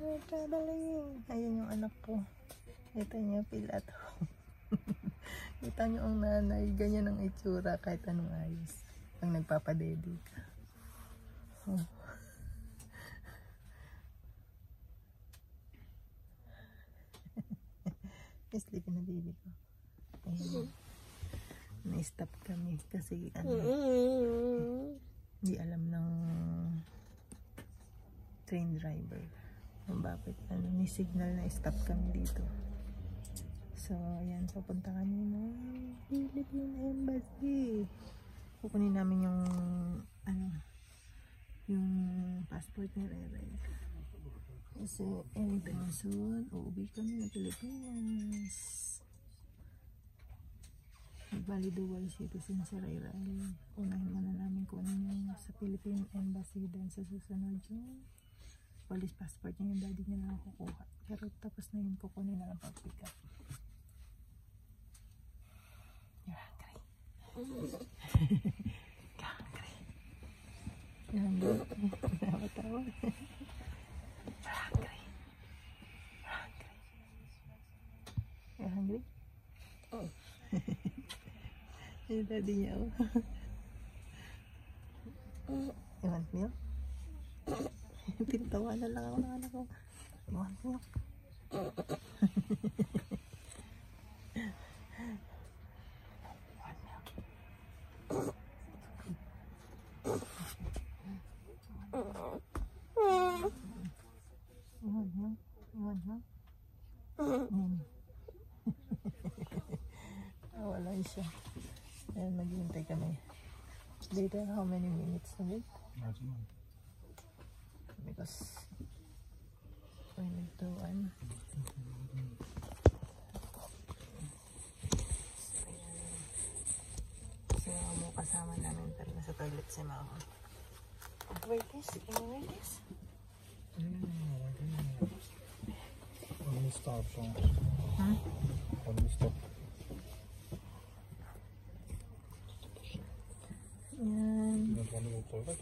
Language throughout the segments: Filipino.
We're traveling. Ayun yung anak ko. Kita niyo pilat. Kita niyo ang nanay. Ganyan ang itsura kahit anong ayos. Pag nagpapadede ka. Oh. Sleepy na baby ko. Ayun. Na-stop kami kasi ano, hindi alam ng train driver kung bakit ano, may signal na stop kami dito. So ayan, papunta kami ng Philippine Embassy. Kukunin namin yung ano, yung passport ni Ray. Kasi anytime soon uuwi kami ng Pilipinas. Bali dual citizen si Ray. Unahin muna namin kunin yung sa Philippine Embassy, then sa susunod yung police passport niya, yung daddy niya na kukuha. Pero tapos na yun, kukunin na lang pag-pick up. You're hungry. Hungry. You're hungry. Tawa-tawa. You're hungry. You're hungry. You're hungry? Oh. Yung daddy niya, oh. You want milk? Tinatawanan lang ako ng anak ko. You want milk? Wala siya. Ayan, maghihintay kami. Later, how many minutes to wait? Because we need to si Mama kasama namin pero nasa toilet si Mama. Wear this? Can you wear this? Only stop. Huh? Only stop. Yan. You don't want to go toilet?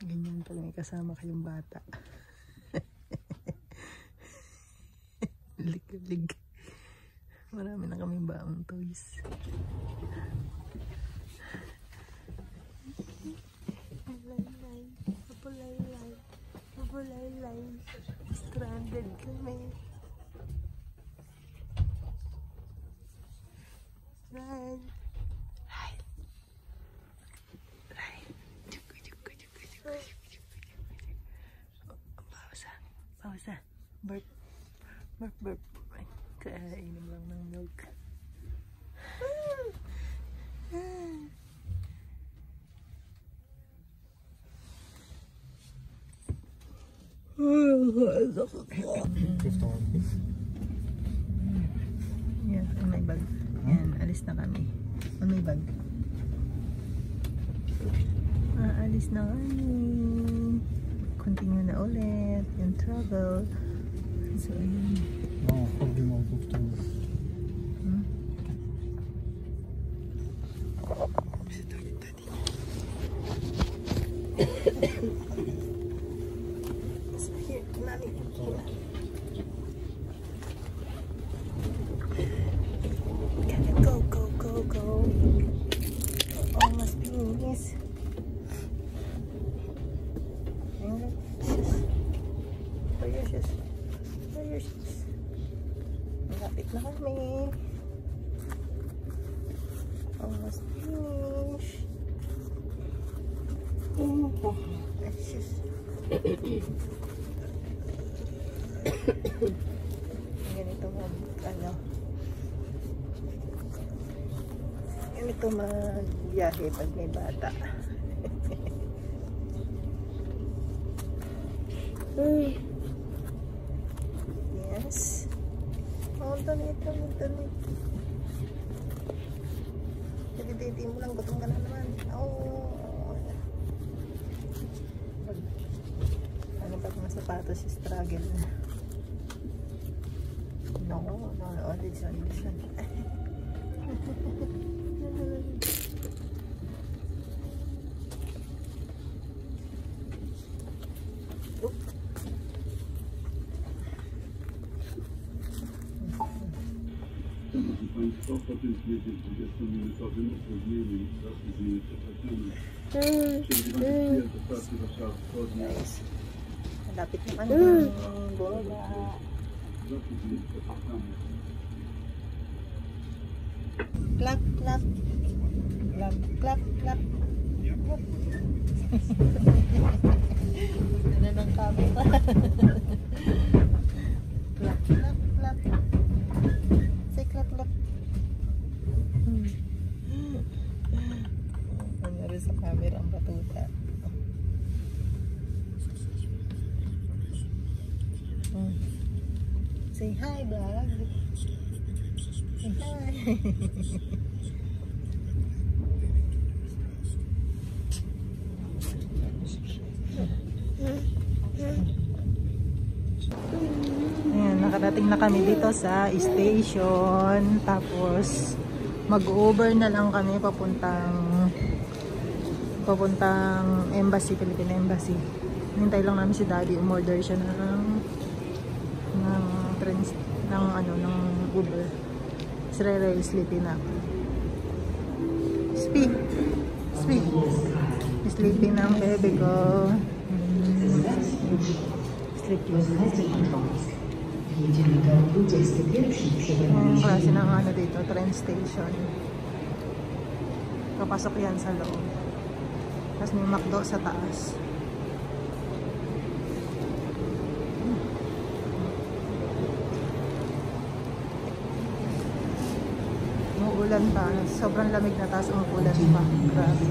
Ganyan pag may kasama kayong bata. Lig-lig. Marami na kaming baong toys. Mapulay-lay. Stranded kami. Right. Pausa. Burp. Kainom lang ng milk. Yan, may bag. Yan, alis na kami. May bag. Alis na kami. Continue na ulit yung travel. So, ayun. No, probably not good to. Sa toilet, daddy. Gotta go, go, go, go. Almost finished. Where your shoes? Where your shoes? Malapit na kami. Almost finished. Shoes. Ganito ganito magbiyahe pag may bata. Yes. Dali. Titi mo lang, gutom ka na naman. Ano pag mga sapatos, struggle na. No, this one. Państwo po tym zjeździe 20-minutowym opóźnieniu trafi z minuty trafiony. Kiedy do stacji Warszawa Wschodnia. Malapit na kami. Bola. Trafi z minuty trafiony. Clap, clap. Clap, clap, clap. Ano ng camera? Clap, clap, clap. Say clap, clap. Nangyari sa camera ang batuta. Say hi, vlog. Say hi. Ayan, nakarating na kami dito sa station. Tapos mag-over na lang kami papuntang embassy, Philippine Embassy. Hintay lang namin si Daddy, umorder siya ng Uber. Si Rere sleepy na. Sleepy na ang bebe ko. Ang klase ng dito, train station. Kapasok yan sa loob. Tapos may McDo sa taas. Umuulan pa. Sobrang lamig na, tapos umuulan pa. Grabe.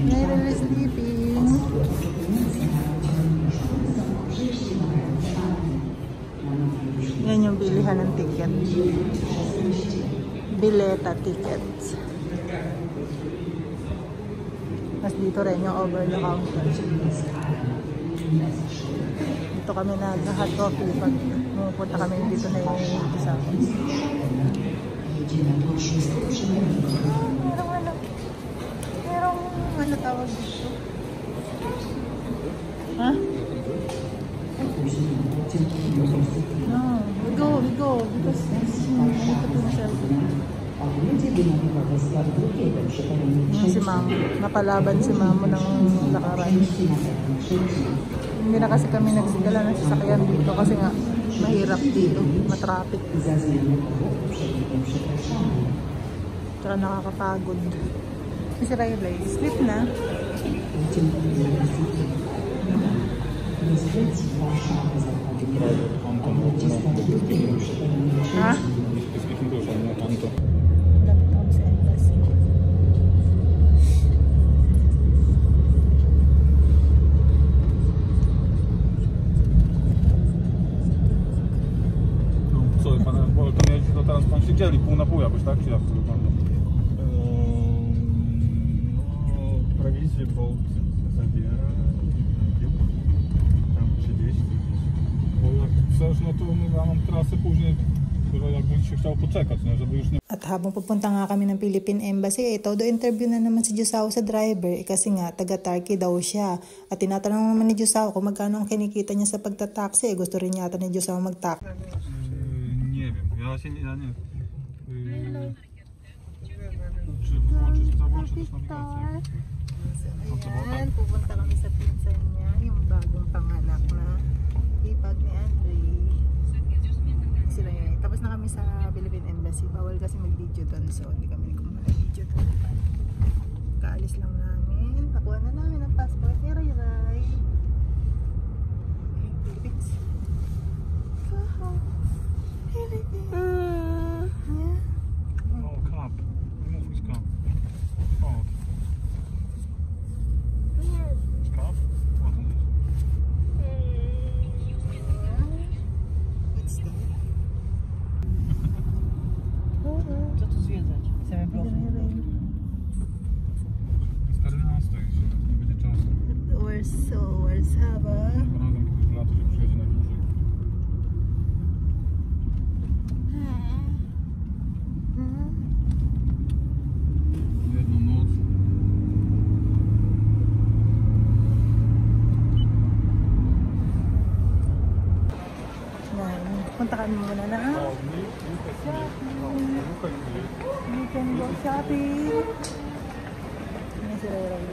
Naira is sleeping. Yan yung bilihan ng ticket. Bileta tickets. Mas dito rin yung over the counter. Dito kami nag-hot coffee pag pumunta kami dito na yung isa. Merong tawag dito. Ha? No, we go. Because si Ma'am, napalaban si Ma'am ng lakaran. Hindi na kasi kami nagsigala ng sasakyan dito kasi nga mahirap dito, matraffic. Tsaka nakakapagod. Si Riley, sleep na. Ha? Lapit ako sa embassy. Co, pan, bo to mieliśmy, to teraz pan się dzieli pół na pół jakoś, tak? Czy jak to wygląda? Prowizję Bolt zabiera, tam 30. Bo jak chcesz, no to ja mam trasę później Tylko, że jakby się chciało poczekać, nie? Żeby już nie... At habang pupunta nga kami ng Philippine Embassy, todo interview na naman si Jusao sa driver kasi nga taga Turkey daw siya. At tinatanong naman ni Jusao kung magkano ang kinikita niya sa pagtataksi. Gusto rin yata ni Jusao mag-taxi. Nie wiem, ja nie... Czy włączyć, załączyć nawigację? Ayan, pupunta kami sa pinsan niya, yung bagong panganak na hipag ni Andre. Sila yun. Tapos na kami sa Philippine Embassy. Bawal kasi mag-video doon, so hindi kami mag-video doon. Kaalis lang namin. Nakuha na namin ang passport ni Ray Ray. Okay, Philippines. Philippines. Yeah. O, kap. Mów mi kap. O. Kap? O, to jest. What's that? Co tu zwiedzać? Chcemy blok. 14 jest, nie będzie czasu. Where's Haba? Razem kiedyś w lato się przyjedzie na dłużej. Jedną noc. Yan. Punta kami muna na. We can go shopping. Ano si Ray Ray?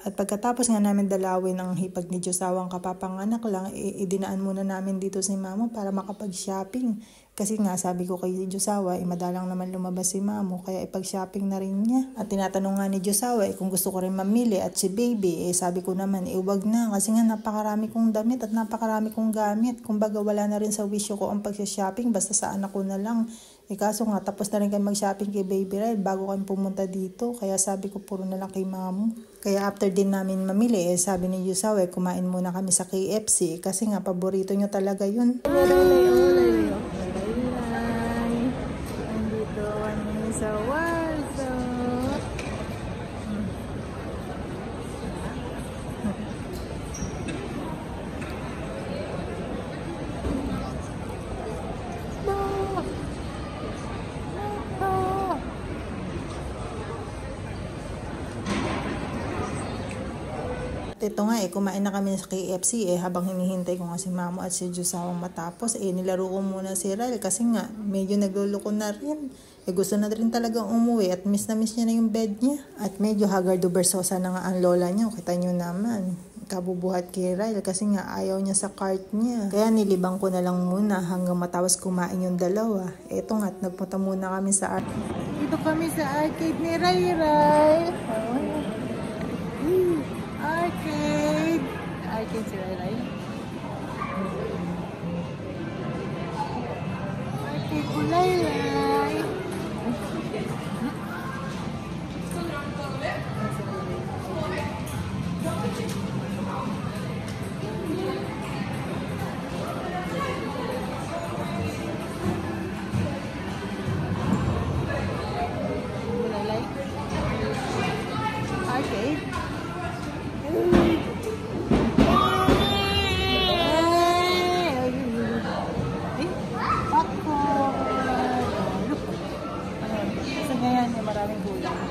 At pagkatapos nga namin dalawin ang hipag ni Jusao ang kapapanganak lang, idinaan muna namin dito si Mamo para makapag-shopping. Kasi nga sabi ko kay Jusao, madalang naman lumabas si Mamo, kaya ipag-shopping na rin niya. At tinatanong nga ni Jusao kung gusto ko rin mamili at si baby, sabi ko naman, wag na kasi nga napakarami kong damit at napakarami kong gamit. Kumbaga wala na rin sa wisyo ko ang pag-shopping, basta sa anak ko na lang. Kaso nga, tapos na rin kayo mag-shopping kay Baby Ray bago kami pumunta dito. Kaya sabi ko, puro na lang kay Mamo. Kaya after din namin mamili, sabi ni Jusao, kumain muna kami sa KFC. Kasi nga, paborito nyo talaga yun. Nandito kami sa Warsaw. Ito nga kumain na kami sa KFC habang hinihintay ko nga si Mamo at si Jusao matapos nilaro ko muna si Ral kasi nga medyo nagluloko na rin. Gusto na rin talagang umuwi at miss na miss niya na yung bed niya. At medyo hagardo-bersosa na nga ang lola niya. Kita nyo naman. Kabubuhat kay Ral kasi nga ayaw niya sa cart niya. Kaya nilibang ko na lang muna hanggang matapos kumain yung dalawa. Eto nga, nagpunta muna kami sa arcade. Dito kami sa arcade ni Ray Ray. Arcade! Arcade si Ray Ray. Arcade ko Ray Ray. Arcade? Maraming gulang.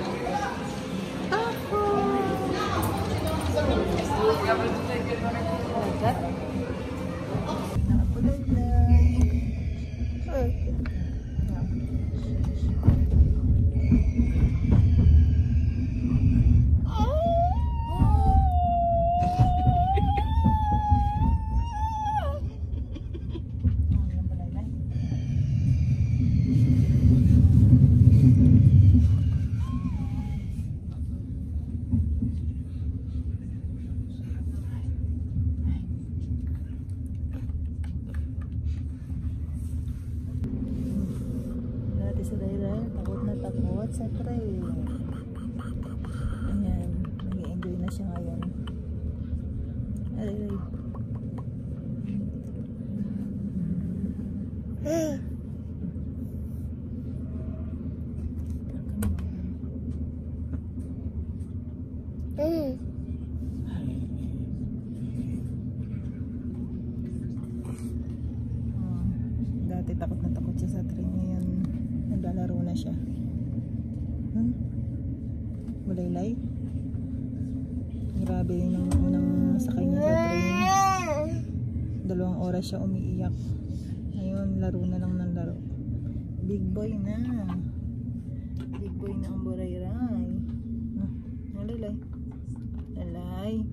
Ako! Nakapulog na. Si Ray Ray, takot na takot sa train. Ayan, nag-i-enjoy na siya ngayon. Ray Ray. Dati takot na takot siya sa train. Ngayon, naglalaro na siya. Malaylay. Grabe yung unang sakay niya sa train. 2 oras siya umiiyak. Ngayon, laro na lang ng laro. Big boy na. Big boy na ang Burayray. Lalay. Lalay.